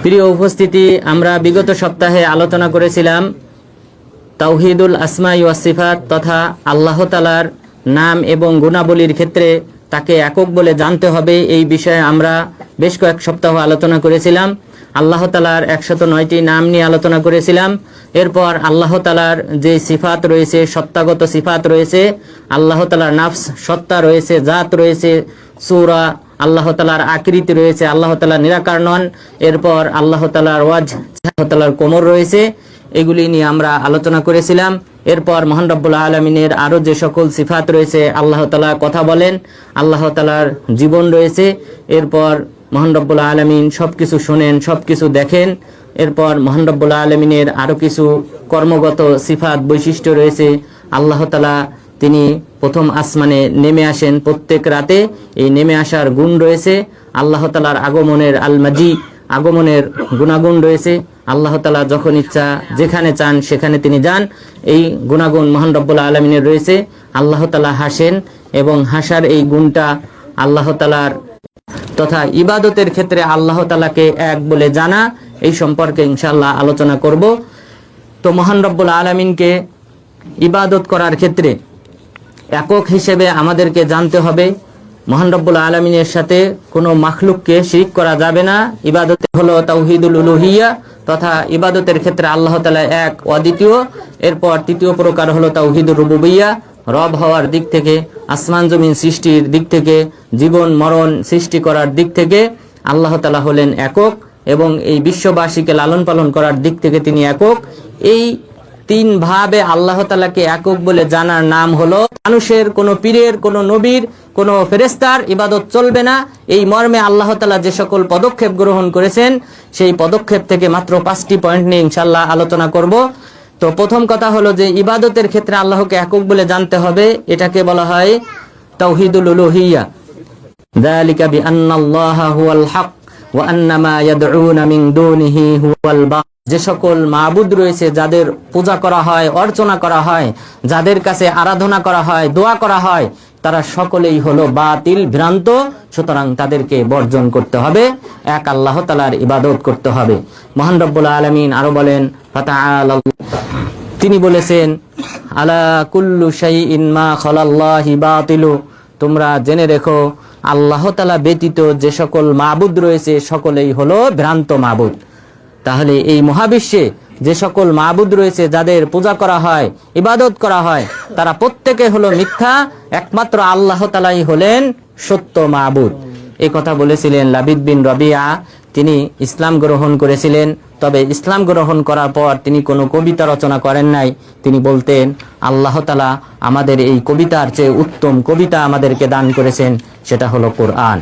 প্রিয় উপস্থিতি, আমরা বিগত সপ্তাহে আলোচনা করেছিলাম তাওহীদুল আসমাই ওয়াস সিফাত তথা আল্লাহ তাআলার নাম এবং গুণাবলীর ক্ষেত্রে তাকে একক বলে জানতে হবে। এই বিষয়ে আমরা বেশ কয়েক সপ্তাহ আলোচনা করেছিলাম। আল্লাহ তাআলার 109টি নাম নিয়ে আলোচনা করেছিলাম। এরপর আল্লাহ তাআলার যে সিফাত রয়েছে, সত্তাগত সিফাত রয়েছে, আল্লাহ তাআলার নাফস সত্তা রয়েছে, জাত রয়েছে, সূরা, আল্লাহ তাআলার আকৃতি রয়েছে, আল্লাহ তাআলা নিরাকার নন। এরপর আল্লাহ তাআলার ওয়াজ, আল্লাহ তাআলার কোমর রয়েছে, এগুলি নিয়ে আমরা আলোচনা করেছিলাম। এরপর মহান রব্বুল আলামিনের আরও যে সকল সিফাত রয়েছে, আল্লাহ তাআলা কথা বলেন, আল্লাহ তাআলার জীবন রয়েছে, এরপর মহান রব্বুল আলামিন সব কিছু শোনেন, সব কিছু দেখেন। এরপর মহান রব্বুল আলামিনের আরও কিছু কর্মগত সিফাত বৈশিষ্ট্য রয়েছে। আল্লাহ তাআলা তিনি প্রথম আসমানে নেমে আসেন প্রত্যেক রাতে, এই নেমে আসার গুণ রয়েছে। আল্লাহ তাআলার আগমনের আল-মাজি, আগমনের গুণাগুণ রয়েছে। আল্লাহ তাআলা যখন ইচ্ছা যেখানে চান সেখানে তিনি যান, এই গুণাগুণ মহান রব্বুল আলামিনের রয়েছে। আল্লাহ তাআলা হাসেন এবং হাসার এই গুণটা আল্লাহ তাআলার তথা ইবাদতের ক্ষেত্রে আল্লাহ তাআলাকে এক বলে জানা, এই সম্পর্কে ইনশাআল্লাহ আলোচনা করব। তো মহান রব্বুল আলামিনকে ইবাদত করার ক্ষেত্রে একক হিসেবে আমাদেরকে জানতে হবে মহান রব্বুল আলামিনের সাথে কোনো মাখলুককে শিরক করা যাবে না। ইবাদত হলো তাওহীদুল উলুহিয়া তথা ইবাদতের ক্ষেত্রে আল্লাহ তাআলা এক অদ্বিতীয়। এরপর তৃতীয় প্রকার হলো তাওহীদুর রুবুবিয়্যাহ, রব হওয়ার দিক থেকে, আসমান জমিন সৃষ্টির দিক থেকে, জীবন মরণ সৃষ্টি করার দিক থেকে আল্লাহ তাআলা হলেন একক, এবং এই বিশ্ববাসীকে লালন পালন করার দিক থেকে তিনি একক। এই তিন ভাবে আল্লাহ তাআলাকে একক বলে জানার নাম হলো। মানুষের, কোনো পীরের, কোনো নবীর, কোনো ফেরেশতার ইবাদত চলবে না। এই মর্মে আল্লাহ তাআলা যে সকল পদক্ষেপ গ্রহণ করেছেন, সেই পদক্ষেপ থেকে মাত্র 5টি পয়েন্ট নিয়ে ইনশাআল্লাহ আলোচনা করব। তো প্রথম কথা হলো যে ইবাদতের ক্ষেত্রে আল্লাহকে একক বলে জানতে হবে, এটাকে বলা হয় তাওহীদুল উলুহিয়্যা। যালিকা বিআন্নাল্লাহা হুয়াল হক ওয়া আন্না মা ইয়াদউনা মিন দুনিহি হুয়াল বাতিল। যে সকল মাবুদ রয়েছে, যাদের পূজা করা হয়, অর্চনা করা হয়, যাদের কাছে আরাধনা করা হয়, দোয়া করা হয়, তারা সকলেই হলো বাতিল, ভ্রান্ত। সুতরাং তাদেরকে বর্জন করতে হবে, এক আল্লাহ তাআলার ইবাদত করতে হবে। মহান রব্বুল আলামিন আরো বলেন, ফাতাআলা, তিনি বলেছেন, আলা কুল্লু শাইইন মা খালাল্লাহি বাতিলু, তোমরা জেনে রেখো আল্লাহ তাআলা ব্যতীত যে সকল মাবুদ রয়েছে সকলেই হলো ভ্রান্ত মাবুদ। তাহলে এই মহাবিশ্বে যে সকল মাবুদ রয়েছে, যাদের পূজা করা হয়, ইবাদত করা হয়, তারা প্রত্যেকে হলো মিথ্যা, একমাত্র আল্লাহ তাআলাই হলেন সত্য মাবুদ। এই কথা বলেছিলেন লাবিদ বিন রবিয়া। তিনি ইসলাম গ্রহণ করেছিলেন, তবে ইসলাম গ্রহণ করার পর তিনি কোনো কবিতা রচনা করেন নাই। তিনি বলতেন, আল্লাহ তাআলা আমাদের এই কবিতার চেয়ে উত্তম কবিতা আমাদেরকে দান করেছেন, সেটা হলো কোরআন।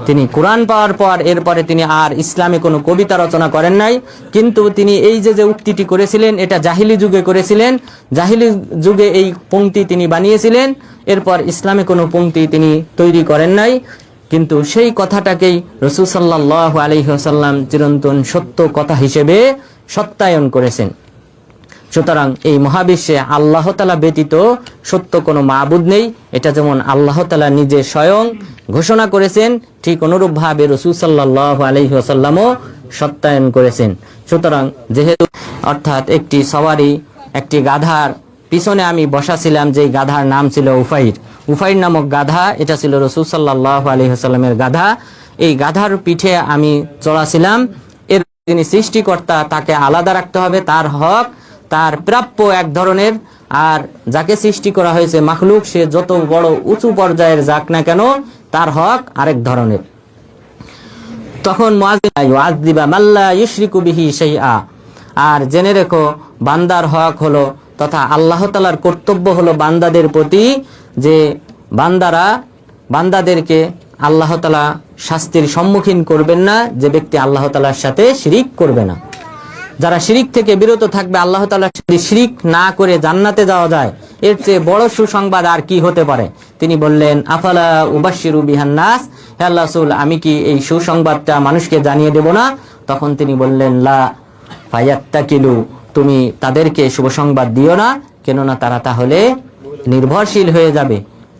তিনি কোরআন পাওয়ার পর এরপরে তিনি আর ইসলামে কোনো কবিতা রচনা করেন নাই। কিন্তু তিনি এই যে উক্তিটি করেছিলেন, এটা জাহিলি যুগে করেছিলেন। জাহিলি যুগে এই পংক্তি তিনি বানিয়েছিলেন, এরপর ইসলামে কোনো পংক্তি তিনি তৈরি করেন নাই। কিন্তু সেই কথাটাকেই রাসূল সাল্লাল্লাহু আলাইহি ওয়াসাল্লাম চিরন্তন সত্য কথা হিসেবে সত্যায়ন করেছেন। সুতরাং এই মহাবিশ্বে আল্লাহ তাআলা ব্যতীত সত্য কোনো মাবুদ নেই, এটা যেমন আল্লাহ তাআলা নিজে স্বয়ং ঘোষণা করেছেন, ঠিক অনুরূপভাবে রাসূল সাল্লাল্লাহু আলাইহি ওয়াসাল্লামও সত্যায়ন করেছেন। সুতরাং যেহেতু, অর্থাৎ একটি সওয়ারি, একটি গাধার পিছনে আমি বসাছিলাম, যে গাধার নাম ছিল উফাইর। উফাইর নামক গাধা, এটা ছিল রাসূল সাল্লাল্লাহু আলাইহি ওয়াসাল্লামের গাধা। এই গাধার পিঠে আমি চড়াছিলাম। এর তিনি সৃষ্টিকর্তা, তাকে আলাদা রাখতে হবে, তার হক, তার প্রাপ্য এক ধরনের, আর যাকে সৃষ্টি করা হয়েছে মাখলুক, সে যত বড় উঁচু পর্যায়ের যাক না কেন, তার হক আরেক ধরনের। তখন মুআযযিবা মাল্লা ইউশরিকু বিহি শাইআ, আর জেনে রেখো বান্দার হক হলো, তথা আল্লাহ তাআলার কর্তব্য হলো বান্দাদের প্রতি, যে বান্দাদেরকে আল্লাহ তাআলা শাস্তির সম্মুখীন করবেন না যে ব্যক্তি আল্লাহ তাআলার সাথে শিরিক করবে না। যারা শিরিক থেকে বিরত থাকবে, আল্লাহ তাআলা যদি শিরিক না করে জান্নাতে যাওয়া যায়, এর চেয়ে বড় সুসংবাদ আর কি হতে পারে। তিনি বললেন, আফালা উবাশশিরু বিহান নাস, হে আল্লাহ রাসূল, আমি কি এই সুসংবাদটা মানুষকে জানিয়ে দেব না? তখন তিনি বললেন, লা ফায়াত্তাকিলু, তুমি তাদেরকে শুভ সংবাদ দিও না, কেননা তারা তাহলে নির্ভরশীল হয়ে যাবে।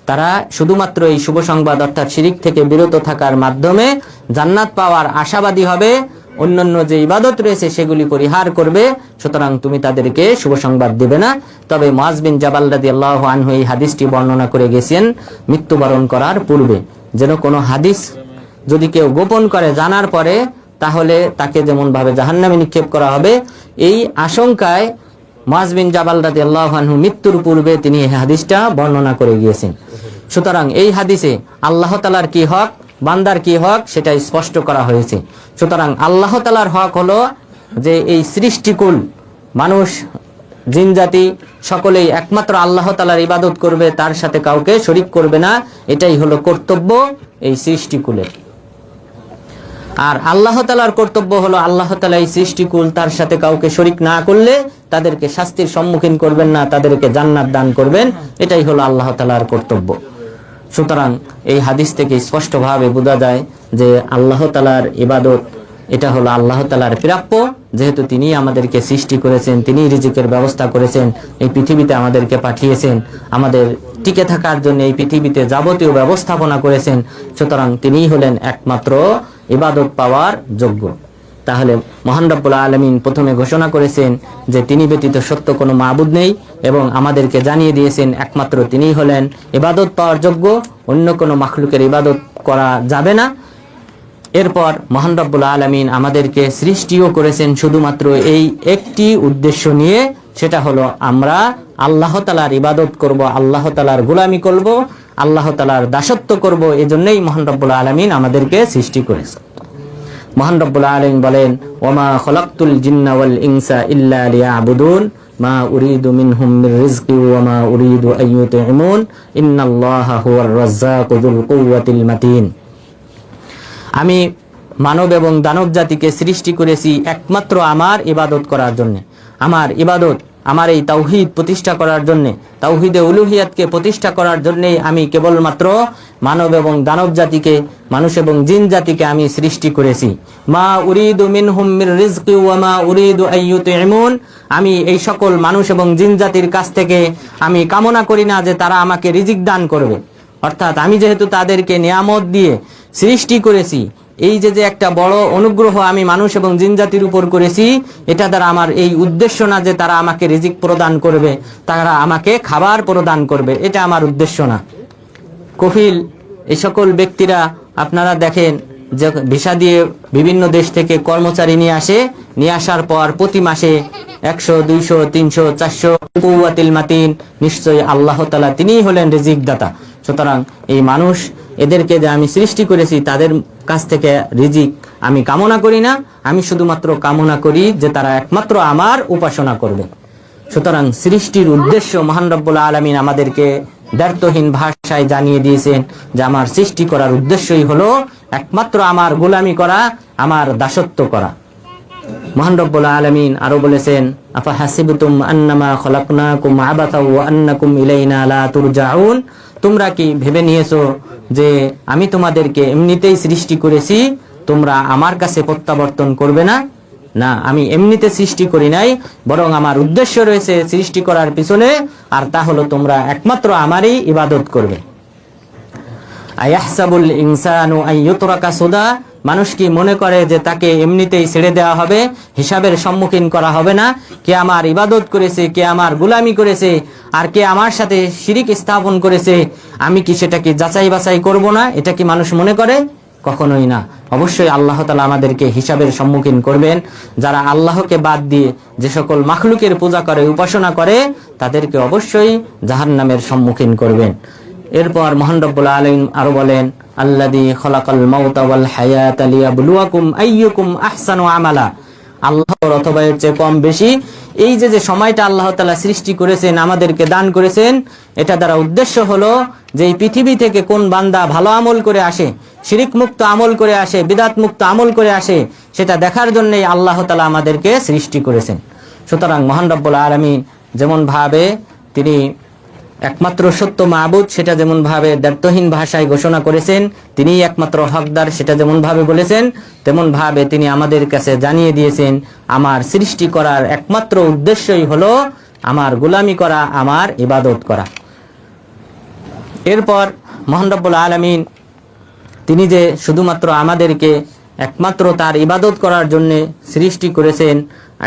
তারা শুধুমাত্র এই শুভ সংবাদ অর্থাৎ শিরিক থেকে বিরত থাকার মাধ্যমে জান্নাত পাওয়ার আশাবাদী হবে, অন্যান্য যে ইবাদত রয়েছে সেগুলি পরিহার করবে, সুতরাং তুমি তাদেরকে শুভ সংবাদ দেবে না। তবে মুআজ বিন জাবাল রাদিয়াল্লাহু আনহু এই হাদিসটি বর্ণনা করে গেছেন মৃত্যুবরণ করার পূর্বে, যেন কোনো হাদিস যদি কেউ গোপন করে জানার পরে, তাহলে তাকে যেমন ভাবে জাহান্নামে নিক্ষেপ করা হবে, এই আশঙ্কায় মুআজ বিন জাবাল রাদিয়াল্লাহু আনহু মৃত্যুর পূর্বে তিনি এই হাদিসটা বর্ণনা করে গিয়েছেন। সুতরাং এই হাদিসে আল্লাহ তাআলার কি হক, বান্দার কি হক সেটা স্পষ্ট করা হয়েছে। সুতরাং আল্লাহ তাআলার হক হলো যে এই সৃষ্টিকুল মানুষ জিন জাতি সকলেই একমাত্র আল্লাহ তাআলার ইবাদত করবে, তার সাথে কাউকে শরীক করবে না, এটাই হলো কর্তব্য এই সৃষ্টিকুলের। আর আল্লাহ তাআলার কর্তব্য হলো আল্লাহ তাআলা এই সৃষ্টিকুল তার সাথে কাউকে শরীক না করলে তাদেরকে শাস্তির সম্মুখীন করবেন না, তাদেরকে জান্নাত দান করবেন, এটাই হলো আল্লাহ তাআলার কর্তব্য। সুতরাং এই হাদিস থেকে স্পষ্টভাবে বোঝা যায় যে আল্লাহ তাআলার ইবাদত এটা হলো আল্লাহ তাআলার প্রাপ্য, যেহেতু তিনি আমাদেরকে সৃষ্টি করেছেন, তিনি রিজিকের ব্যবস্থা করেছেন, এই পৃথিবীতে আমাদেরকে পাঠিয়েছেন, আমাদের টিকে থাকার জন্য এই পৃথিবীতে যাবতীয় ব্যবস্থাপনা করেছেন। সুতরাং তিনিই হলেন একমাত্র ইবাদত পাওয়ার যোগ্য। তাহলে মহান রব্বুল আলামিন প্রথমে ঘোষণা করেছেন যে তিনি ব্যতীত সত্য কোনো মাবুদ নেই, এবং আমাদেরকে জানিয়ে দিয়েছেন একমাত্র তিনিই হলেন ইবাদত পাওয়ার যোগ্য, অন্য কোনো মাখলুকের ইবাদত করা যাবে না। এরপর মহান রব্বুল আলামিন আমাদেরকে সৃষ্টিও করেছেন শুধুমাত্র এই একটি উদ্দেশ্য নিয়ে, সেটা হলো আমরা আল্লাহ তাআলার ইবাদত করব, আল্লাহ তাআলার গোলামি করব, আল্লাহ তাআলার দাসত্ব করব। এজন্যই মহান রব্বুল আলামিন আমাদেরকে সৃষ্টি করেছেন। মহান রব্বুল আলামিন বলেন, ওমা খলাকতুল জিন্না ওয়াল ইনসা ইল্লা লিয়াবুদুন মা উরিদু মিনহুম মির রিজকি ওয়া মা উরিদু আইয়ুতঈমুন ইন্নাল্লাহা হুয়ার রাজ্জাকু যুল কুওয়াতিল মাতিন। আমি মানব এবং দানব জাতিকে সৃষ্টি করেছি একমাত্র আমার ইবাদত করার জন্য। আমার ইবাদত, আমার এই তাওহীদ প্রতিষ্ঠা করার জন্য, তাওহীদে উলুহিয়াতকে প্রতিষ্ঠা করার জন্যই আমি কেবলমাত্র মানব এবং দানব জাতিকে, মানুষ এবং জিন জাতিকে আমি সৃষ্টি করেছি। মা উরিদু মিনহুম মির রিজকি ওয়া মা উরিদু আইয়ুতঈমুন, আমি এই সকল মানুষ এবং জিন জাতির কাছ থেকে আমি কামনা করি না যে তারা আমাকে রিজিক দান করবে। অর্থাৎ আমি যেহেতু তাদেরকে নিয়ামত দিয়ে সৃষ্টি করেছি, এই যে একটা বড় অনুগ্রহ আমি মানুষ এবং জিন জাতির উপর করেছি, এটা দ্বারা আমার এই উদ্দেশ্য না যে তারা আমাকে রিজিক প্রদান করবে, তারা আমাকে খাবার প্রদান করবে, এটা আমার উদ্দেশ্য না। কফিল এই সকল ব্যক্তিরা আপনারা দেখেন যে ভিসা দিয়ে বিভিন্ন দেশ থেকে কর্মচারী নিয়ে আসে, নিয়ে আসার পর প্রতি মাসে 100, 200, 300, 400 কুওয়াতিল মাতিন, নিশ্চয়ই আল্লাহ তাআলা তিনিই হলেন রিজিক দাতা। সুতরাং এই মানুষ এদেরকে যে আমি সৃষ্টি করেছি তাদের কাছ থেকে রিজিক আমি কামনা করি না, আমি শুধুমাত্র কামনা করি যে তারা একমাত্র আমার উপাসনা করবে। সুতরাং সৃষ্টির উদ্দেশ্য মহান রব্বুল আলামিন আমাদেরকে দ্ব্যর্থহীন ভাষায় জানিয়ে দিয়েছেন যে আমার সৃষ্টি করার উদ্দেশ্যই হলো একমাত্র আমার গোলামি করা, আমার দাসত্ব করা। মহান রব্বুল আলামিন আরো বলেছেন, আফা হাসিবতুম আন্নামা খলাকনাকুম আবাতা ওয়া আন্নাকুম ইলাইনা লা তুরজাউন, তোমরা কি ভেবে নিয়েছো যে আমি তোমাদেরকে এমনিতেই সৃষ্টি করেছি, তোমরা আমার কাছে প্রত্যাবর্তন করবে না? না, আমি এমনিতে সৃষ্টি করি নাই, বরং আমার উদ্দেশ্য রয়েছে সৃষ্টি করার পিছনে, আর তা হলো তোমরা একমাত্র আমারই ইবাদত করবে। আয়াহসাবুল ইনসানু আইয়ুতরাকা সুদা, মানুষ কি মনে করে যে তাকে এমনিতেই ছেড়ে দেওয়া হবে, হিসাবের সম্মুখীন করা হবে না? কে আমার ইবাদত করেছে, কে আমার গোলামি করেছে, আর কে আমার সাথে শিরিক স্থাপন করেছে, আমি কি সেটাকে যাচাই বাছাই করব না? এটা কি মানুষ মনে করে? কখনোই না। অবশ্যই আল্লাহ তাআলা আমাদেরকে হিসাবের সম্মুখীন করবেন। যারা আল্লাহকে বাদ দিয়ে যে সকল মাখলুকের পূজা করে, উপাসনা করে, তাদেরকে অবশ্যই জাহান্নামের সম্মুখীন করবেন। এরপর মহান রব্বুল আলামিন আরো বলেন, আল্লাযী খলাকাল মাউতা ওয়াল হায়াতা লিয়াবলুয়াকুম আইয়ুকুম আহসানু আমালা। আল্লাহর অথবা এর চেয়ে কম বেশি এই যে সময়টা আল্লাহ তাআলা সৃষ্টি করেছেন, আমাদেরকে দান করেছেন, এটা দ্বারা উদ্দেশ্য হলো যে এই পৃথিবী থেকে কোন বান্দা ভালো আমল করে আসে, শিরিক মুক্ত আমল করে আসে, বিদআত মুক্ত আমল করে আসে, সেটা দেখার জন্যই আল্লাহ তাআলা আমাদেরকে সৃষ্টি করেছেন। সুতরাং মহান রব্বুল আলামিন যেমন ভাবে তিনি একমাত্র সত্য মাবুদ, সেটা যেমন ভাবে দ্ব্যর্থহীন ভাষায় ঘোষণা করেছেন, তিনিই একমাত্র হকদার, সেটা যেমন ভাবে বলেছেন, তেমন ভাবে তিনি আমাদের কাছে জানিয়ে দিয়েছেন আমার সৃষ্টি করার একমাত্র উদ্দেশ্যই হলো আমার গোলামি করা, আমার ইবাদত করা। এরপর মহান রব্বুল আলামিন তিনি যে শুধুমাত্র আমাদেরকে একমাত্র তার ইবাদত করার জন্য সৃষ্টি করেছেন,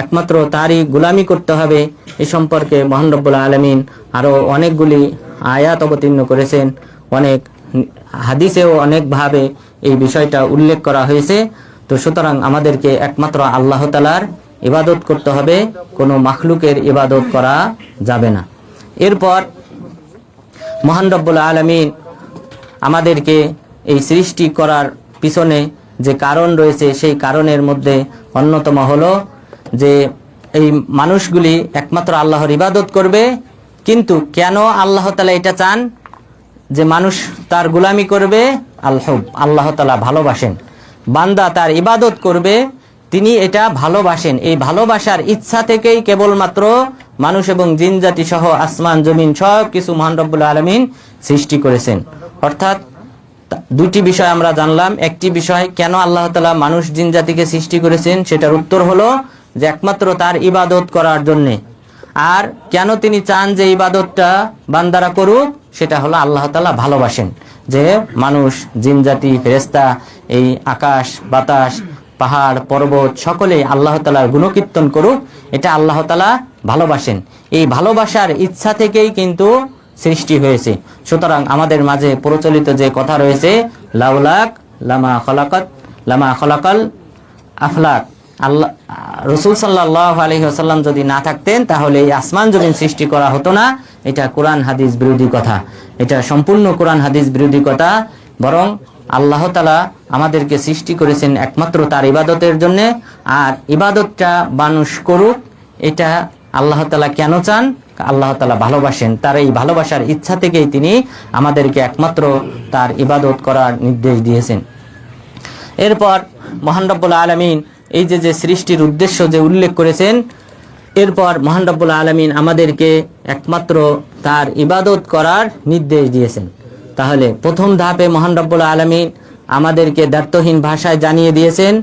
একমাত্র তারই গোলামি করতে হবে, এ সম্পর্কে মহান রব্বুল আলামিন আরও অনেকগুলি আয়াত অবতীর্ণ করেছেন। অনেক হাদিসেও অনেকভাবে এই বিষয়টা উল্লেখ করা হয়েছে। তো সুতরাং আমাদেরকে একমাত্র আল্লাহ তাআলার ইবাদত করতে হবে, কোনো মাখলুকের ইবাদত করা যাবে না। এরপর মহান রব্বুল আলামিন আমাদেরকে এই সৃষ্টি করার পিছনে যে কারণ রয়েছে, সেই কারণের মধ্যে অন্যতম হলো যে এই মানুষগুলি একমাত্র আল্লাহর ইবাদত করবে। কিন্তু কেন আল্লাহ তাআলা এটা চান যে মানুষ তার গোলামি করবে? আল্লাহ তাআলা ভালোবাসেন, বান্দা তার ইবাদত করবে, তিনি এটা ভালোবাসেন। এই ভালোবাসার ইচ্ছা থেকেই কেবলমাত্র মানুষ এবং জিন জাতি সহ আসমান জমিন সব কিছু মহান রব্বুল আলামিন সৃষ্টি করেছেন। অর্থাৎ দুটি বিষয় আমরা জানলাম। একটি বিষয় কেন আল্লাহ তাআলা মানুষ জিন জাতিকে সৃষ্টি করেছেন, সেটার উত্তর হলো যে একমাত্র তার ইবাদত করার জন্যে। আর কেন তিনি চান যে ইবাদতটা বান্দারা করুক, সেটা হলো আল্লাহ তাআলা ভালোবাসেন যে মানুষ জিন জাতি ফেরেশতা এই আকাশ বাতাস পাহাড় পর্বত সকলেই আল্লাহ তাআলার গুণকীর্তন করুক, এটা আল্লাহ তাআলা ভালোবাসেন। এই ভালোবাসার ইচ্ছা থেকেই কিন্তু সৃষ্টি হয়েছে। সুতরাং আমাদের মাঝে প্রচলিত যে কথা রয়েছে, লাউলাক লামা খলাকাল আফলাক, আল্লাহ রাসূল সাল্লাল্লাহু আলাইহি ওয়াসাল্লাম যদি না থাকতেন তাহলে এই আসমান জমিন সৃষ্টি করা হতো না। এটা কোরআন হাদিস বিরোধী কথা, এটা সম্পূর্ণ কোরআন হাদিস বিরোধী কথা। বরং আল্লাহ তাআলা আমাদেরকে সৃষ্টি করেছেন একমাত্র তার ইবাদতের জন্য। আর ইবাদতটা মানুষ করুক, এটা আল্লাহ তাআলা কেন চান? আল্লাহ তাআলা ভালোবাসেন। তার এই ভালোবাসার ইচ্ছা থেকেই তিনি আমাদেরকে একমাত্র তার ইবাদত করার নির্দেশ দিয়েছেন। এরপর মহান রব্বুল আলামিন এই যে সৃষ্টির উদ্দেশ্য যে উল্লেখ করেছেন, এরপর মহান রব্বুল আলামিন আমাদেরকে একমাত্র তার ইবাদত করার নির্দেশ দিয়েছেন। তাহলে প্রথম ধাপে মহান রব্বুল আলামিন আমাদেরকে দ্ব্যর্থহীন ভাষায় জানিয়ে দিয়েছেন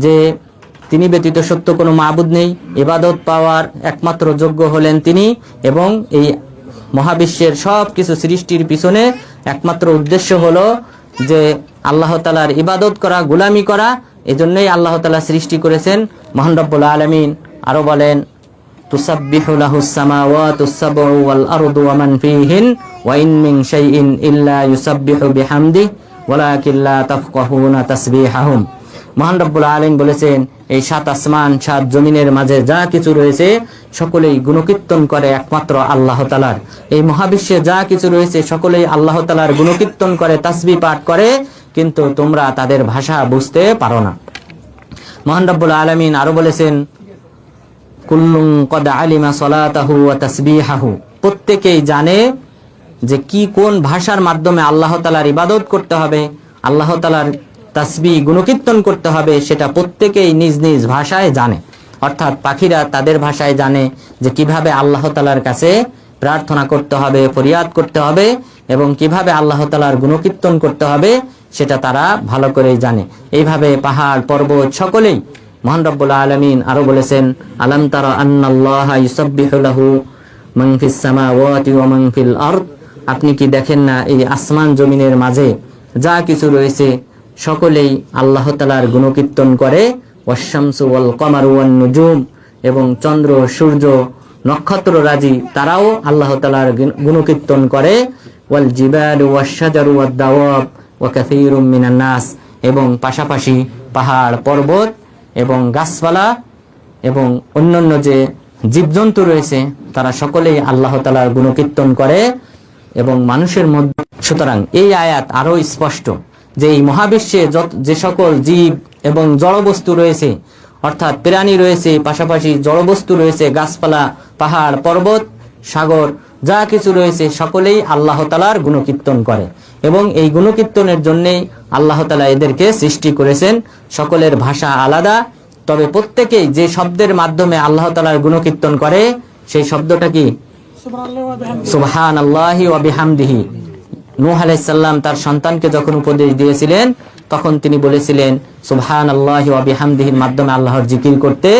যে তিনি ব্যতীত সত্য কোনো মাবুদ নেই, ইবাদত পাওয়ার একমাত্র যোগ্য হলেন তিনি, এবং এই মহাবিশ্বের সব কিছু সৃষ্টির পিছনে একমাত্র উদ্দেশ্য হলো যে আল্লাহ তাআলার ইবাদত করা, গোলামি করা। এজন্যই আল্লাহ তাআলা সৃষ্টি করেছেন। মহান রব্বুল আলামিন আরো বলেন, তুসাব্বিহু লাহুস সামাওয়াতুস সাবউ ওয়াল আরদু ওয়া মান ফীহিন ওয়া ইন মিন শাইইন ইল্লা ইউসাব্বিহু বিহামদিহি ওয়ালাকিন লা তাফকাহুনা তাসবিহাহুম। মহান রব্বুল আলামিন বলেছেন, এই সাত আসমান সাত জমিনের মাঝে যা কিছু রয়েছে সকলেই গুণকীর্তন করে একমাত্র আল্লাহ তাআলার। এই মহাবিশ্বে যা কিছু রয়েছে সকলেই আল্লাহ তাআলার গুণকীর্তন করে, তাসবিহ পাঠ করে, কিন্তু তোমরা তাদের ভাষা বুঝতে পারো না। মহান রব্বুল আলামিন আরো বলেছেন, কুল্লুন কদ আলিমা সলাতাহু ওয়া তাসবিহাহু, প্রত্যেকেই জানে যে কি কোন ভাষার মাধ্যমে আল্লাহ তাআলার ইবাদত করতে হবে, আল্লাহ তাআলার তাসবিহ গুণকীর্তন করতে হবে, সেটা প্রত্যেকেই নিজ নিজ ভাষায় জানে। অর্থাৎ পাখিরা তাদের ভাষায় জানে যে কিভাবে আল্লাহ তাআলার কাছে প্রার্থনা করতে হবে, ফরিয়াদ করতে হবে, এবং কিভাবে আল্লাহ তাআলার গুণকীর্তন করতে হবে সেটা তারা ভালো করেই জানে। এইভাবে পাহাড় পর্বত সকলেই। মহান রব্বুল আলামিন আরো বলেছেন, আলাম তারা আন্নাল্লাহা ইউসাব্বিহু লাহু মান ফিস সামাওয়াতি ওয়া মান ফিল আরদ, আপনি কি দেখেন না এই আসমান জমিনের মাঝে যা কিছু রয়েছে সকলেই আল্লাহ তাআলার গুণকীর্তন করে। ওয়াশ-শামসু ওয়াল কমারু ওয়ান নুজুম, এবং চন্দ্র সূর্য নক্ষত্র রাজি তারাও আল্লাহ তাআলার গুণকীর্তন করে। ওয়াল জিবালু ওয়াশ-শাজারু ওয়াদ-দাওয়াব ওয়া কাসীরুম মিনান নাস, এবং পাশাপাশি পাহাড় পর্বত এবং গাছপালা এবং অন্যান্য যে জীবজন্তু রয়েছে তারা সকলেই আল্লাহ তাআলার গুণকীর্তন করে এবং মানুষের মধ্যে। সুতরাং এই আয়াত আরো স্পষ্ট যে এই মহাবিশ্বে যে সকল জীব এবং জড়বস্তু রয়েছে, অর্থাৎ প্রাণী রয়েছে, পাশাপাশি জড়বস্তু রয়েছে, গাছপালা পাহাড় পর্বত সাগর যা কিছু রয়েছে সকলেই আল্লাহ তাআলার গুণকীর্তন করে, এবং এই গুণকীর্তনের জন্যই আল্লাহ তাআলা এদেরকে সৃষ্টি করেছেন। সকলের ভাষা আলাদা, তবে প্রত্যেকেই যে শব্দের মাধ্যমে আল্লাহ তাআলার গুণকীর্তন করে সেই শব্দটা কি? সুবহানাল্লাহি ওয়া বিহামদিহি। নূহ আলাইহিস সালাম তার সন্তানকে যখন উপদেশ দিয়েছিলেন তখন তিনি বলেছিলেন সুবহানাল্লাহি ওয়া বিহামদিহির মাধ্যমে আল্লাহর জিকির করতে,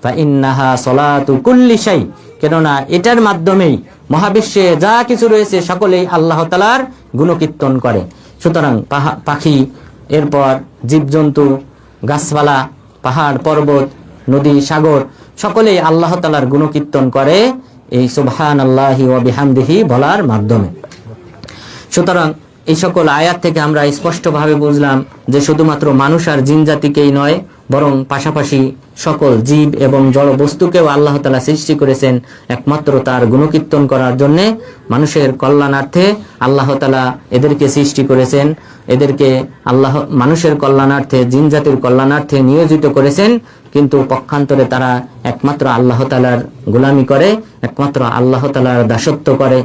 ফা ইন্নাহা সলাতু কুল্লি শাই, কেননা এটার মাধ্যমেই মহাবিশ্বে যা কিছু রয়েছে সকলেই আল্লাহ তাআলার গুণকীর্তন করে। সুতরাং পাখি, এরপর জীবজন্তু, গাছপালা, পাহাড়, পর্বত, নদী, সাগর সকলেই আল্লাহ তাআলার গুণকীর্তন করে এই সুবহানাল্লাহি ওয়া বিহামদিহি বলার মাধ্যমে। সুতরাং এই সকল আয়াত থেকে আমরা স্পষ্টভাবে বুঝলাম যে শুধুমাত্র মানুষ আর জিন জাতিকেই নয়, বরং পাশাপাশি সকল জীব এবং জড় বস্তুকেও আল্লাহ তাআলা সৃষ্টি করেছেন একমাত্র তার গুণকীর্তন করার জন্য। মানুষের কল্যাণার্থে আল্লাহ তাআলা এদেরকে সৃষ্টি করেছেন, এদেরকে মানুষের কল্যাণার্থে, জিন জাতির কল্যাণার্থে নিয়োজিত করেছেন, কিন্তু পক্ষান্তরে তারা একমাত্র আল্লাহ তাআলার গোলামি করে, একমাত্র আল্লাহ তাআলার দাসত্ব করে।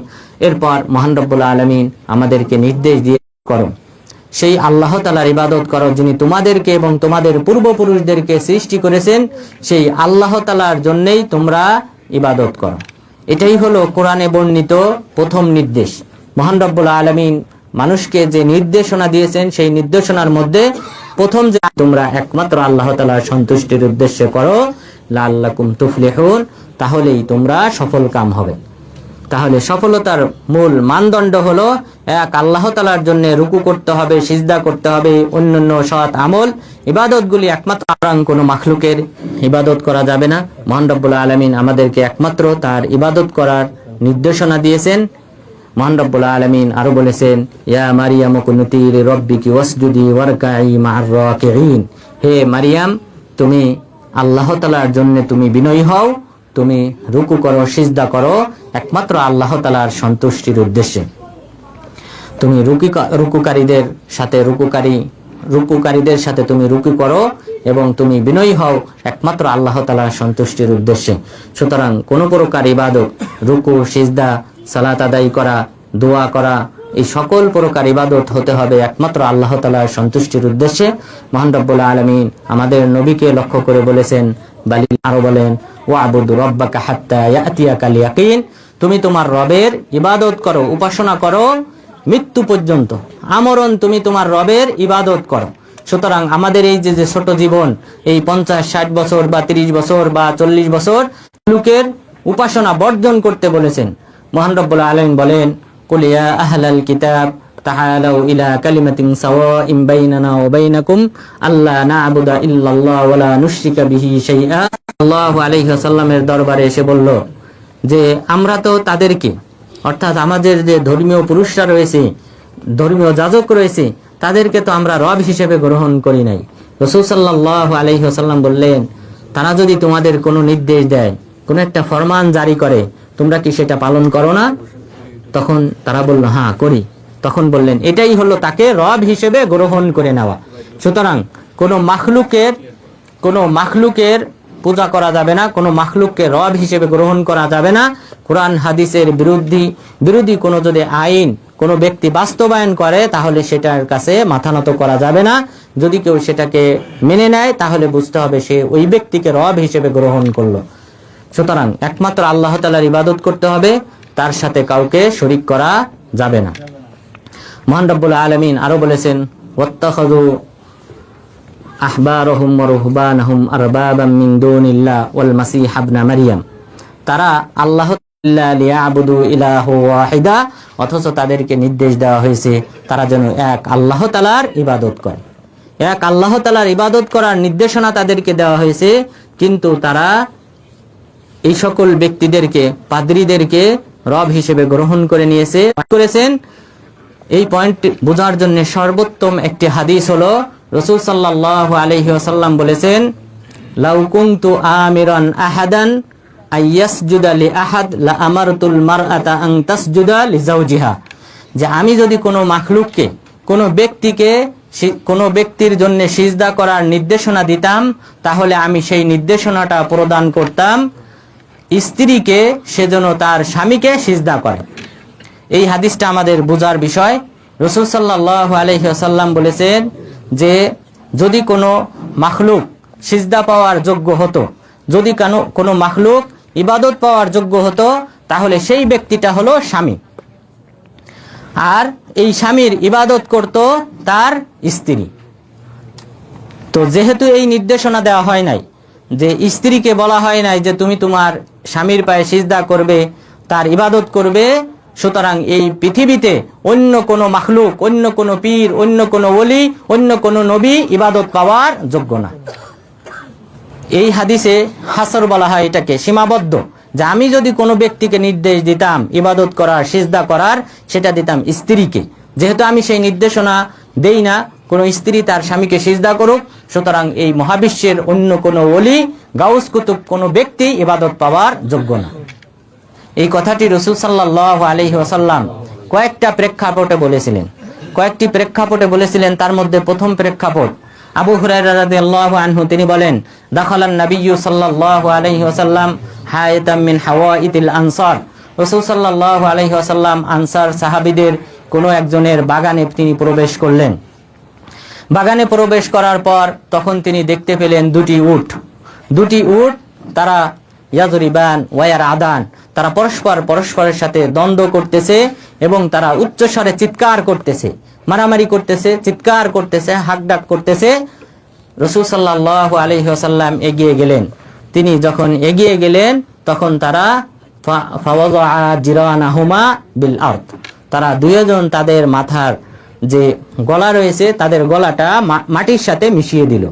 এরপর মহান রব্বুল আলামিন আমাদেরকে নির্দেশ দিয়ে করো, সেই আল্লাহ তাআলার ইবাদত করো যিনি তোমাদেরকে এবং তোমাদের পূর্বপুরুষদেরকে সৃষ্টি করেছেন, সেই আল্লাহ তাআলার জন্যই তোমরা ইবাদত করো। এটাই হলো কোরআনে বর্ণিত প্রথম নির্দেশ। মহান রব্বুল আলামিন মানুষকে যে নির্দেশনা দিয়েছেন সেই নির্দেশনার মধ্যে প্রথম যে তোমরা একমাত্র আল্লাহ তাআলার সন্তুষ্টির উদ্দেশ্যে করো, লাআল্লাকুম তুফলিহুন, তাহলেই তোমরা সফল কাম হবে। তাহলে সফলতার মূল মানদণ্ড হলো এক আল্লাহ তাআলার জন্য রুকু করতে হবে, সিজদা করতে হবে, অন্যান্য সৎ আমল ইবাদতগুলি একমাত্র কোনো মাখলুকের ইবাদত করা যাবে না। মহান রব্বুল আলামিন আমাদেরকে একমাত্র তার ইবাদত করার নির্দেশনা দিয়েছেন। মহান রব্বুল আলামিন আরো বলেছেন, ইয়া মারিয়াম কুনুতি লিরাব্বিকি ওয়াসজুদি ওয়ারকাই মা'আর রাকিঈন, হে মারিয়াম তুমি আল্লাহ তাআলার জন্য তুমি বিনয়ী হও, তুমি রুকু করো, সিজদা করো একমাত্র আল্লাহ তাআলার সন্তুষ্টির উদ্দেশ্যে। তুমি রুকুকারীদের সাথে তুমি রুকু করো এবং তুমি বিনয়ী হও একমাত্র আল্লাহ তাআলার সন্তুষ্টির উদ্দেশ্যে। সুতরাং কোন প্রকার ইবাদত, রুকু, সিজদা, সালাত আদায় করা, দোয়া করা, এই সকল প্রকার ইবাদত হতে হবে একমাত্র আল্লাহ তাআলার সন্তুষ্টির উদ্দেশ্যে। মহান রব্বুল আলামিন আমাদের নবীকে লক্ষ্য করে বলেছেন, আরো বলেন, ওয়াবুদু রাব্বাকা হাত্তা ইয়াতিয়াকাল ইয়াকিন, তুমি তোমার রবের ইবাদত করো, উপাসনা করো মৃত্যু পর্যন্ত, আমরণ তুমি তোমার রবের ইবাদত করো। সুতরাং আমাদের এই যে ছোট জীবন, এই 50-60 বছর বা 30 বছর বা 40 বছর লোকের উপাসনা বর্জন করতে বলেছেন। মহান রব্বুল আলামিন বলেন, কুল ইয়া আহলাল কিতাব তাআলাউ ইলা কালিমাতিন সাওয়াইন বাইনানা ওয়া বাইনাকুম আল্লা না'বুদা ইল্লাল্লাহ ওয়া লা নুশরিকা বিহি শাইআ। সাল্লাল্লাহু আলাইহি ওয়াসাল্লামের দরবারে এসে বলল যে আমরা তো তাদেরকে, অর্থাৎ আমাদের যে ধর্মীয় পুরুষরা রয়েছে, ধর্মীয় যাজক রয়েছে, তাদেরকে তো আমরা রব হিসেবে গ্রহণ করি নাই। রাসূল সাল্লাল্লাহু আলাইহি ওয়াসাল্লাম বললেন, তারা যদি তোমাদের কোনো নির্দেশ দেয়, কোনো একটা ফরমান জারি করে, তোমরা কি সেটা পালন করো না? তখন তারা বলল, হ্যাঁ করি। তখন বললেন, এটাই হলো তাকে রব হিসেবে গ্রহণ করে নেওয়া। সুতরাং কোনো মাখলুকের পূজা করা যাবে না, কোনো মাখলুককে রব হিসেবে গ্রহণ করা যাবে না। কোরআন হাদিসের বিরোধী কোনো যদি আইন কোনো ব্যক্তি বাস্তবায়ন করে, তাহলে সেটার কাছে মাথা নত করা যাবে না। যদি কেউ সেটাকে মেনে নেয়, তাহলে বুঝতে হবে সে ওই ব্যক্তিকে রব হিসেবে গ্রহণ করলো। সুতরাং একমাত্র আল্লাহ তাআলার ইবাদত করতে হবে, তার সাথে কাউকে শরীক করা যাবে না। মহান রব্বুল আলামিন আরো বলেছেন, ওয়াত্তাখাযু আহবারহুম ওয়া রুহবানহুম আরবাবাম মিন দুনিল্লাহ ওয়াল মাসিহ ইবনে মারইয়াম, তারা আল্লাহ তাআলা লিয়াবুদু ইলাহু ওয়াহিদা, অথচ তাদেরকে নির্দেশ দেওয়া হয়েছে তারা যেন এক আল্লাহ তাআলার ইবাদত করে। এক আল্লাহ তাআলার ইবাদত করার নির্দেশনা তাদেরকে দেওয়া হয়েছে, কিন্তু তারা এই সকল ব্যক্তিদেরকে, পাদ্রীদেরকে রব হিসেবে গ্রহণ করে করেছেন। এই পয়েন্ট বোঝার জন্য সর্বোত্তম একটি হাদিস হলো, রাসূল সাল্লাল্লাহু আলাইহি ওয়াসাল্লাম বলেছেন, লাউ কুনতু আমিরান আহাদান আইয়াসজুদা লি আহাদ লা আমারতুল মারআতা আন তাসজুদা লি যাওজিহা, যে আমি যদি কোনো মাখলুককে, কোনো ব্যক্তির জন্য সিজদা করার নির্দেশনা দিতাম, তাহলে আমি সেই নির্দেশনাটা প্রদান করতাম স্ত্রীকে, সেজন্য তার স্বামীকে সিজদা করে। এই হাদিসটা আমাদের বোঝার বিষয়। রাসূল সাল্লাল্লাহু আলাইহি ওয়াসাল্লাম বলেছেন যে যদি কোনো মাখলুক সিজদা পাওয়ার যোগ্য হতো, যদি কোনো মাখলুক ইবাদত পাওয়ার যোগ্য হতো, তাহলে সেই ব্যক্তিটা হলো স্বামী, আর এই স্বামীর ইবাদত করত তার স্ত্রী। তো যেহেতু এই নির্দেশনা দেওয়া হয় নাই, যে স্ত্রীকে বলা হয় নাই যে তুমি তোমার স্বামীর পায়ে সিজদা করবে, তার ইবাদত করবে, সুতরাং এই পৃথিবীতে অন্য কোনো মাখলুক, অন্য কোনো পীর, অন্য কোনো ওলি, অন্য কোনো নবী ইবাদত পাওয়ার যোগ্য না। এই হাদিসে হাসর বলা হয়, এটাকে সীমাবদ্ধ, যে আমি যদি কোনো ব্যক্তিকে নির্দেশ দিতাম ইবাদত করার, সিজদা করার, সেটা দিতাম স্ত্রীকে। যেহেতু আমি সেই নির্দেশনা দেই না কোনো স্ত্রী তার স্বামীকে সিজদা করুক, সুতরাং এই মহাবিশ্বের অন্য কোনো ওলি, গাউস কুতুব কোনো ব্যক্তি ইবাদত পাওয়ার যোগ্য না। এই কথাটি রাসূল সাল্লাল্লাহু আলাইহি ওয়াসাল্লাম কয়েকটা প্রেক্ষাপটে বলেছিলেন, কয়েকটি প্রেক্ষাপটে বলেছিলেন। তার মধ্যে প্রথম প্রেক্ষাপট, আবু হুরায়রা রাদিয়াল্লাহু আনহু তিনি বলেন, দাখালান নাবিয়্যু সাল্লাল্লাহু আলাইহি ওয়াসাল্লাম হায়াতাম মিন হাওয়াইতিল আনসার। রাসূল সাল্লাল্লাহু আলাইহি ওয়াসাল্লাম আনসার সাহাবীদের কোনো একজনের বাগানে তিনি প্রবেশ করলেন। বাগানে প্রবেশ করার পর তখন তিনি দেখতে পেলেন দুটি উট, তারা ইয়াজরিবান ওয়ায়ার আদান, তারা পরস্পরের সাথে দ্বন্দ্ব করতেছে এবং তারা উচ্চস্বরে চিৎকার করতেছে, মারামারি করতেছে, চিৎকার করতেছে, হাঁকডাক করতেছে। রাসূল সাল্লাল্লাহু আলাইহি ওয়াসাল্লাম এগিয়ে গেলেন। তিনি যখন এগিয়ে গেলেন তখন তারা ফাওয়াযা জিরানাহুমা বিল আরদ, তারা দুইজন তাদের মাথার যে গলা রয়েছে তাদের গলাটা মাটির সাথে মিশিয়ে দিল।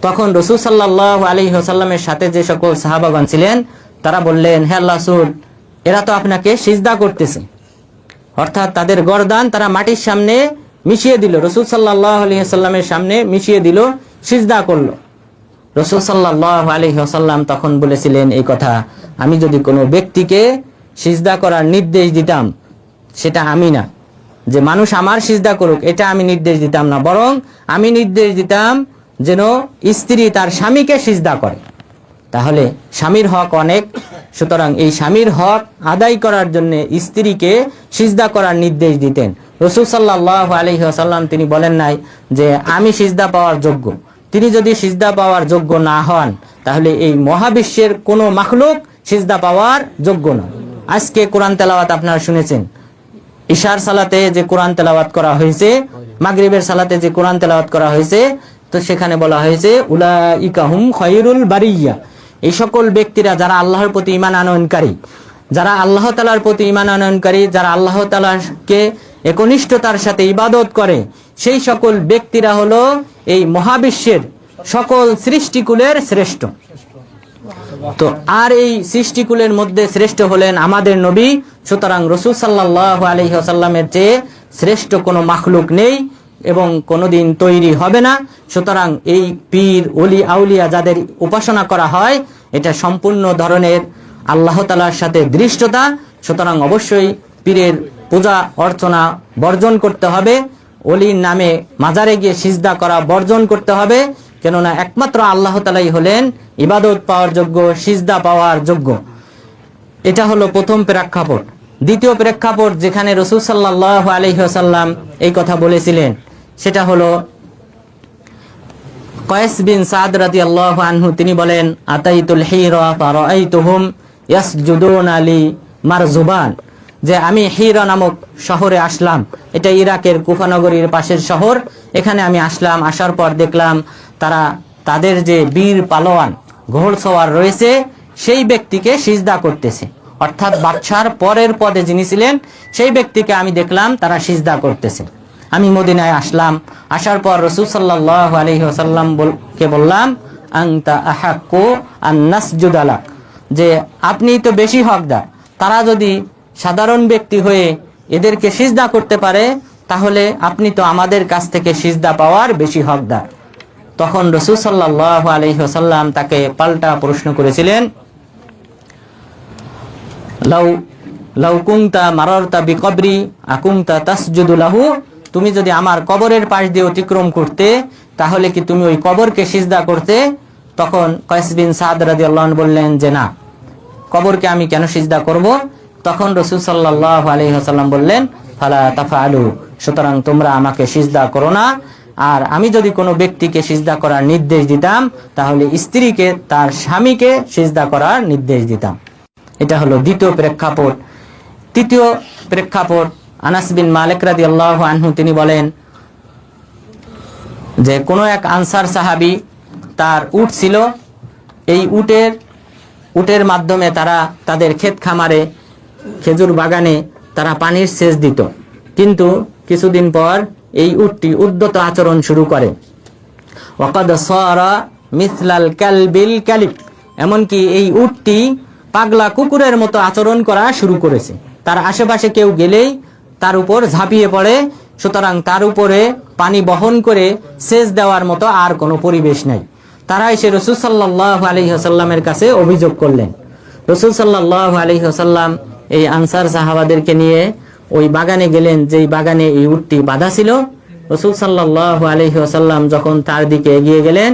তখন রাসূল সাল্লাল্লাহু আলাইহি ওয়াসাল্লামের সাথে যে সকল সাহাবাগণ ছিলেন তারা বললেন, হে আল্লাহর রাসূল, এরা তো আপনাকে সিজদা করতেছে, অর্থাৎ তাদের গর্দান তারা মাটির সামনে মিশিয়ে দিল, রাসূল সাল্লাল্লাহু আলাইহি ওয়াসাল্লামের সামনে মিশিয়ে দিল, সিজদা করলো। রাসূল সাল্লাল্লাহু আলাইহি ওয়াসাল্লাম তখন বলেছিলেন এই কথা, আমি যদি কোনো ব্যক্তিকে সিজদা করার নির্দেশ দিতাম, সেটা আমি না, যে মানুষ আমার সিজদা করুক এটা আমি নির্দেশ দিতাম না, বরং আমি নির্দেশ দিতাম যেন স্ত্রী তার স্বামীকে সিজদা করে। তাহলে স্বামীর হক অনেক, সুতরাং এই স্বামীর হক আদায় করার জন্য স্ত্রীকে সিজদা করার নির্দেশ দিতেন। রাসূল সাল্লাল্লাহু আলাইহি ওয়াসাল্লাম তিনি বলেন নাই যে আমি সিজদা পাওয়ার যোগ্য। তিনি যদি সিজদা পাওয়ার যোগ্য না হন তাহলে এই মহাবিশ্বের কোনো মাখলুক সিজদা পাওয়ার যোগ্য না। আজকে কোরআন তেলাওয়াত আপনারা শুনেছেন, ইশার সালাতে যে কোরআন তেলাওয়াত করা হয়েছে, মাগরিবের সালাতে যে কোরআন তেলাওয়াত করা হয়েছে, তো সেখানে বলা হয়েছে উলাইকা হুম খায়রুল বারিয়া, এই সকল ব্যক্তিরা যারা আল্লাহর প্রতি ঈমান আনয়নকারী, যারা আল্লাহ তাআলার প্রতি ঈমান আনয়নকারী, যারা আল্লাহ তাআলাকে একনিষ্ঠতার সাথে ইবাদত করে, সেই সকল ব্যক্তিরা হলো এই মহাবিশ্বের সকল সৃষ্টিকুলের শ্রেষ্ঠ। তো আর এই সৃষ্টিকুলের মধ্যে শ্রেষ্ঠ হলেন আমাদের নবী। সুতরাং রাসূল সাল্লাল্লাহু আলাইহি ওয়াসাল্লামের চেয়ে শ্রেষ্ঠ কোনো মাখলুক নেই এবং কোনোদিন তৈরি হবে না। সুতরাং এই পীর, ওলি, আউলিয়া যাদের উপাসনা করা হয় এটা সম্পূর্ণ ধরনের আল্লাহ তাআলার সাথে দৃষ্টতা। সুতরাং অবশ্যই পীরের পূজা অর্চনা বর্জন করতে হবে, ওলির নামে মাজারে গিয়ে সিজদা করা বর্জন করতে হবে, কেননা একমাত্র আল্লাহ তাআলাই হলেন ইবাদত পাওয়ার যোগ্য, সিজদা পাওয়ার যোগ্য। এটা হলো প্রথম প্রেক্ষাপট। দ্বিতীয় প্রেক্ষাপট যেখানে রাসূল সাল্লাল্লাহু আলাইহি ওয়াসাল্লাম এই কথা বলেছিলেন সেটা হলো কয়েস বিন সাদ রাদিয়াল্লাহু আনহু তিনি বলেন, আতাইতুল হিরা ফারাআইতুহুম ইয়াসজুদুনা লি মারজুবান, যে আমি হিরা নামক শহরে আসলাম, এটা ইরাকের কুফা নগরীর পাশের শহর। এখানে আমি আসলাম, আসার পর দেখলাম তারা তাদের যে বীর পালোয়ান ঘোড়সওয়ার রয়েছে সেই ব্যক্তিকে সিজদা করতেছে, অর্থাৎ বাদশার পরের পদে যিনি ছিলেন সেই ব্যক্তিকে আমি দেখলাম তারা সিজদা করতেছে। আমি মদিনায় আসলাম, আসার পর রাসূল সাল্লাল্লাহু আলাইহি ওয়াসাল্লাম কে বললাম, আনতা আহাক্কু আন নাসজুদা লাক, যে আপনি তো বেশি হকদার, তারা যদি সাধারণ ব্যক্তি হয়ে এদেরকে সিজদা করতে পারে তাহলে আপনি তো আমাদের কাছ থেকে সিজদা পাওয়ার বেশি হকদার। তখন রাসূল সাল্লাল্লাহু আলাইহি ওয়াসাল্লাম তাকে পাল্টা প্রশ্ন করেছিলেন, লাউ কুনতা মারারতা বিকবরি আকুনতা তাসজুদু লাহু, তুমি যদি আমার কবরের পাশ দিয়ে অতিক্রম করতে তাহলে কি তুমি ওই কবরকে সিজদা করতে? তখন কয়েস বিন সাদ রাদিয়াল্লাহু আনহু বললেন যে না, কবরকে আমি কেন সিজদা করব? তখন রাসূল সাল্লাল্লাহু আলাইহি ওয়াসাল্লাম বললেন, ফালা তাফআলু, সুতরাং তোমরা আমাকে সিজদা করো না। আর আমি যদি কোনো ব্যক্তিকে সিজদা করার নির্দেশ দিতাম তাহলে স্ত্রীকে তার স্বামীকে সিজদা করার নির্দেশ দিতাম। এটা হলো দ্বিতীয় প্রেক্ষাপট। তৃতীয় প্রেক্ষাপট, আনাস বিন মালিক রাদিয়াল্লাহু আনহু তিনি বলেন যে কোনো এক আনসার সাহাবী তার উট ছিল, এই উটের মাধ্যমে তারা তাদের ক্ষেত খামারে খেজুর বাগানে তারা পানির সেচ দিত, কিন্তু কিছুদিন পর এই উটটি উদ্যত আচরণ শুরু করে। ওয়াকাদ সারা মিসলাল কালবিল কালিব, এমনকি এই উটটি পাগলা কুকুরের মতো আচরণ করা শুরু করেছে। তার আশেপাশে কেউ গেলেই তার উপর ঝাঁপিয়ে পড়ে। সুতরাং তার উপরে পানি বহন করে সেচ দেওয়ার মতো আর কোনো পরিবেশ নাই। তারা এসে রাসূল সাল্লাল্লাহু আলাইহি ওয়াসাল্লামের কাছে অভিযোগ করলেন। রাসূল সাল্লাল্লাহু আলাইহি ওয়াসাল্লাম এই আনসার সাহাবাদেরকে নিয়ে ওই বাগানে গেলেন, যেই বাগানে এই উটটি বাঁধা ছিল। রাসূল সাল্লাল্লাহু আলাইহি ওয়াসাল্লাম যখন তার দিকে এগিয়ে গেলেন,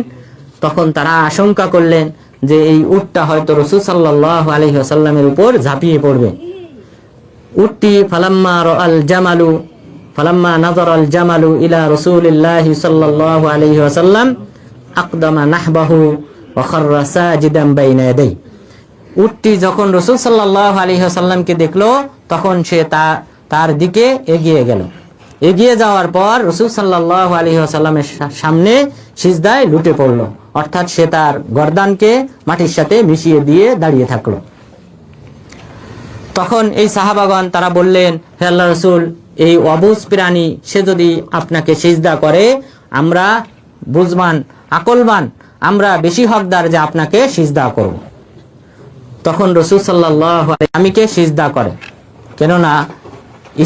তখন তারা আশঙ্কা করলেন যে এই উটটা হয়তো রাসূল সাল্লাল্লাহু আলাইহি ওয়াসাল্লামের উপর ঝাঁপিয়ে পড়বে। উটটি ফালাম্মা নাযারাল জামালু ইলা রাসূলিল্লাহি সাল্লাল্লাহু আলাইহি ওয়াসাল্লাম আকদামা নাহবাহু ওয়া খাররা সাজিদান বাইনা ইয়াদাই। উটটি যখন রাসূল সাল্লাল্লাহু আলাইহি ওয়াসাল্লামকে দেখলো, তখন সে তার দিকে এগিয়ে গেল। এগিয়ে যাওয়ার পর রাসূল সাল্লাল্লাহু আলাইহি ওয়াসাল্লামের সামনে সিজদায় লুটে পড়ল, অর্থাৎ সে তার গর্দানকে মাটির সাথে মিশিয়ে দিয়ে দাঁড়িয়ে থাকলো। তখন এই সাহাবাগণ তারা বললেন, হে আল্লাহর রাসূল, এই অবুঝ প্রাণী সে যদি আপনাকে সিজদা করে, আমরা বুঝবান আকলবান, আমরা বেশি হকদার যে আপনাকে সিজদা করব। তখন রাসূল সাল্লাল্লাহু আলাইহি স্বামীকে সিজদা করে, কেননা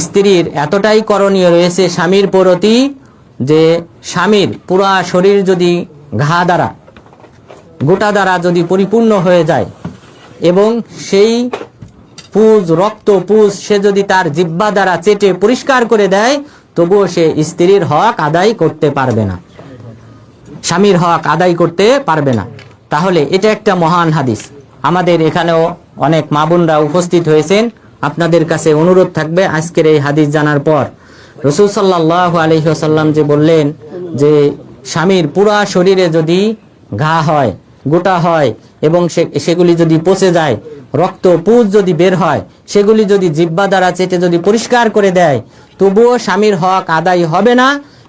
স্ত্রীর এতটাই করণীয় রয়েছে স্বামীর প্রতি যে স্বামীর পুরা শরীর যদি ঘা দ্বারা গোটা দ্বারা যদি পরিপূর্ণ হয়ে যায় এবং সেই পুজ রক্ত পুজ সে যদি তার জিহ্বা দ্বারা চেটে পরিষ্কার করে দেয়, তবুও সে স্ত্রীর হক আদায় করতে পারবে না, স্বামীর হক আদায় করতে পারবে না। তাহলে এটা একটা মহান হাদিস। আমাদের এখানেও অনেক মা বোনরা উপস্থিত হয়েছেন, আপনাদের কাছে অনুরোধ থাকবে আজকের এই হাদিস জানার পর রাসূল সাল্লাল্লাহু আলাইহি ওয়াসাল্লাম যে বললেন যে স্বামীর পুরা শরীরে যদি ঘা হয়, গোটা হয় এবং সেগুলি যদি পচে যায়, রক্ত পুজ যদি বের হয়, সেগুলি যদি জিহ্বা দ্বারা চেটে যদি পরিষ্কার করে দেয়, তবুও স্বামীর হক আদায় হবে না।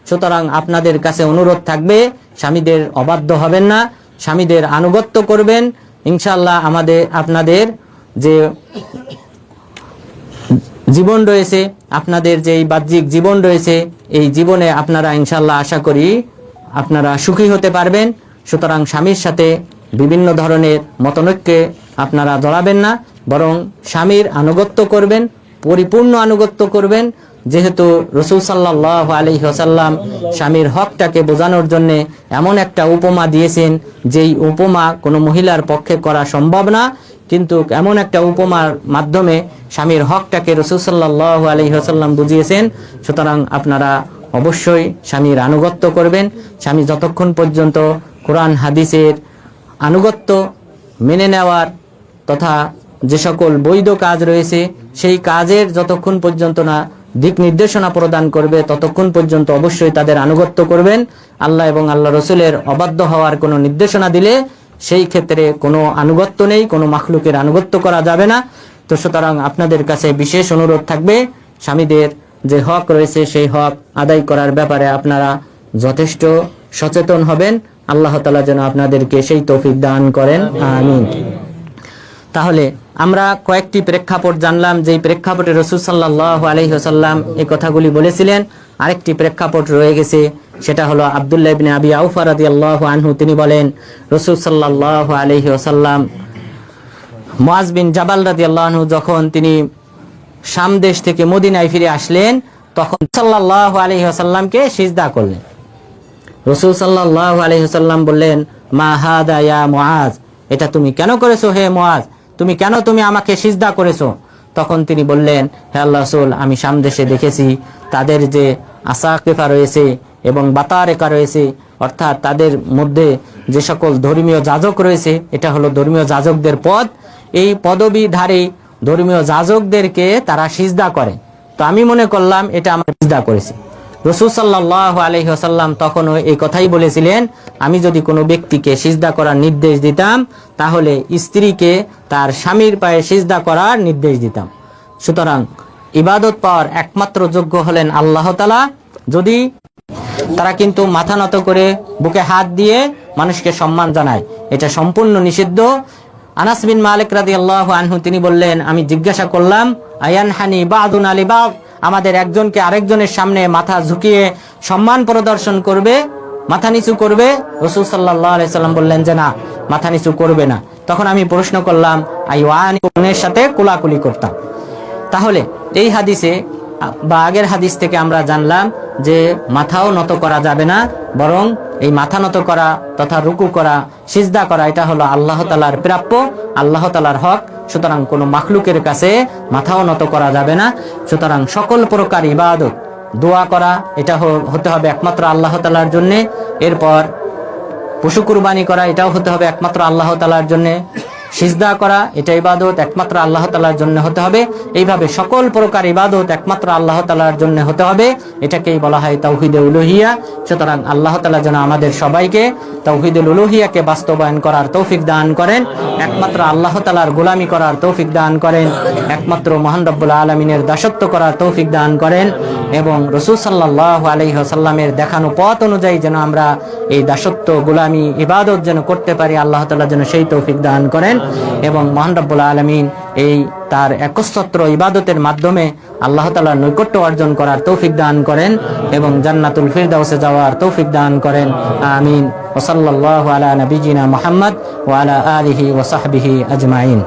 সুতরাং আপনাদের কাছে অনুরোধ থাকবে, স্বামীদের অবাধ্য হবেন না, স্বামীদের আনুগত্য করবেন। ইনশাআল্লাহ আপনাদের যে জীবন রয়েছে, আপনাদের যে বাহ্যিক জীবন রয়েছে, এই জীবনে আপনারা ইনশাআল্লাহ আশা করি আপনারা সুখী হতে পারবেন। সুতরাং স্বামীর সাথে বিভিন্ন ধরনের মতানৈক্যে আপনারা জড়াবেন না, বরং স্বামীর আনুগত্য করবেন, পরিপূর্ণ আনুগত্য করবেন। যেহেতু রাসূল সাল্লাল্লাহু আলাইহি ওয়াসাল্লাম স্বামীর হকটাকে বোঝানোর জন্য এমন একটা উপমা দিয়েছেন, যেই উপমা কোনো মহিলার পক্ষে করা সম্ভব না, কিন্তু এমন একটা উপমার মাধ্যমে স্বামীর হকটাকে রাসূল সাল্লাল্লাহু আলাইহি ওয়াসাল্লাম বুঝিয়েছেন। সুতরাং আপনারা অবশ্যই স্বামীর আনুগত্য করবেন। স্বামী যতক্ষণ পর্যন্ত কোরআন হাদিসের আনুগত্য মেনে নেওয়ার তথা যে সকল বৈধ কাজ রয়েছে সেই কাজের যতক্ষণ পর্যন্ত না দিক নির্দেশনা প্রদান করবে, ততক্ষণ পর্যন্ত অবশ্যই তাদের আনুগত্য করবেন। আল্লাহ এবং আল্লাহ রসুলের অবাধ্য হওয়ার কোনো নির্দেশনা দিলে সেই ক্ষেত্রে কোনো আনুগত্য নেই, কোনো মাখলুকের আনুগত্য করা যাবে না। তো সুতরাং আপনাদের কাছে বিশেষ অনুরোধ থাকবে, স্বামীদের যে হক রয়েছে সেই হক আদায় করার ব্যাপারে আপনারা যথেষ্ট সচেতন হবেন। আল্লাহ তাআলা যেন আপনাদেরকে সেই তৌফিক দান করেন, আমিন। তাহলে আমরা কয়েকটি প্রেক্ষাপট জানলাম, যেই প্রেক্ষাপটে রাসূল সাল্লাল্লাহু আলাইহি ওয়াসাল্লাম এই কথাগুলি বলেছিলেন। আরেকটি প্রেক্ষাপট রয়ে গেছে, সেটা হলো আব্দুল্লাহ ইবনে আবি আওফা রাদিয়াল্লাহু আনহু, তিনি বলেন রাসূল সাল্লাল্লাহু আলাইহি ওয়াসাল্লাম মুআজ বিন জাবাল রাদিয়াল্লাহু আনহু যখন তিনি শাম দেশ থেকে মদিনায় ফিরে আসলেন, তখন সাল্লাল্লাহু আলাইহি ওয়াসাল্লামকে সিজদা করলেন। রাসূল সাল্লাল্লাহু আলাইহি ওয়াসাল্লাম বললেন, মা হাদা ইয়া মুআজ, এটা তুমি কেন করেছো হে মুআজ, তুমি আমাকে সিজদা করেছো? তখন তিনি বললেন, হে আল্লাহ রাসূল, আমি শাম দেশে দেখেছি তাদের যে আসাকিফা রয়েছে এবং বাতারেকা রয়েছে, অর্থাৎ তাদের মধ্যে যে সকল ধর্মীয় যাজক রয়েছে, এটা হলো ধর্মীয় যাজকদের পদ। এই পদবীধারী ধর্মীয় যাজকদেরকে তারা সিজদা করে, তো আমি মনে করলাম এটা আমার সিজদা করেছে। রাসূল সাল্লাল্লাহু আলাইহি ওয়াসাল্লাম তখনও এই কথাই বলেছিলেন, আমি যদি কোনো ব্যক্তিকে সিজদা করার নির্দেশ দিতাম, তাহলে স্ত্রীকে তার স্বামীর পায়ে সিজদা করার নির্দেশ দিতাম। সুতরাং ইবাদত পাওয়ার একমাত্র যোগ্য হলেন আল্লাহ তাআলা। যদি তারা কিন্তু মাথা নত করে বুকে হাত দিয়ে মানুষকে সম্মান জানায়, এটা সম্পূর্ণ নিষিদ্ধ। আনাস বিন মালিক রাদিয়াল্লাহু আনহু তিনি বললেন, আমি জিজ্ঞাসা করলাম আয়ানহানি বাদুন আলি বাদ, আমাদের একজনকে আরেকজনের সামনে মাথা ঝুঁকিয়ে সম্মান প্রদর্শন করবে, মাথা নিচু করবে? রাসূল সাল্লাল্লাহু আলাইহি সাল্লাম বললেন যে না, মাথা নিচু করবে না। তখন আমি প্রশ্ন করলাম, আইওয়ানের সাথে কোলাকুলি করতাম। তাহলে এই হাদিসে বা আগের হাদিস থেকে আমরা জানলাম যে মাথাও নত করা যাবে না, বরং এই মাথা নত করা তথা রুকু করা, সিজদা করা, এটা হলো আল্লাহ তাআলার প্রাপ্য, আল্লাহ তাআলার হক। সুতরাং কোনো মাখলুকের কাছে মাথাও নত করা যাবে না। সুতরাং সকল প্রকার ইবাদত, দোয়া করা, এটা হতে হবে একমাত্র আল্লাহ তাআলার জন্য। এরপর পশু কুরবানি করা, এটাও হতে হবে একমাত্র আল্লাহ তাআলার জন্য। সিজদা করা, এটা ইবাদত একমাত্র আল্লাহ তাআলার জন্য হতে হবে। এইভাবে সকল প্রকার ইবাদত একমাত্র আল্লাহ তাআলার জন্য হতে হবে। এটাকেই বলা হয় তাওহীদে উলুহিয়া। সুতরাং আল্লাহ তাআলা যেন আমাদের সবাইকে তাওহীদুল উলুহিয়াকে বাস্তবায়ন করার তৌফিক দান করেন, একমাত্র আল্লাহ তাআলার গোলামি করার তৌফিক দান করেন, একমাত্র মহান রব্বুল আলামিনের দাসত্ব করার তৌফিক দান করেন, এবং রাসূল সাল্লাল্লাহু আলাইহি ওয়াসাল্লামের দেখানো পথ অনুযায়ী যেন আমরা এই দাসত্ব, গোলামি, ইবাদত যেন করতে পারি। আল্লাহ তাআলা যেন সেই তৌফিক দান করেন এবং মহান রব্বুল আলামিন এই তার একচ্ছত্র ইবাদতের মাধ্যমে আল্লাহ তাআলার নৈকট্য অর্জন করার তৌফিক দান করেন এবং জান্নাতুল ফিরদাউসে যাওয়ার তৌফিক দান করেন। আমিন। ওয়া সাল্লাল্লাহু আলা নবিয়িনা মুহাম্মদ ওয়া আলা আলিহি ওয়া সাহবিহি আজমাইন।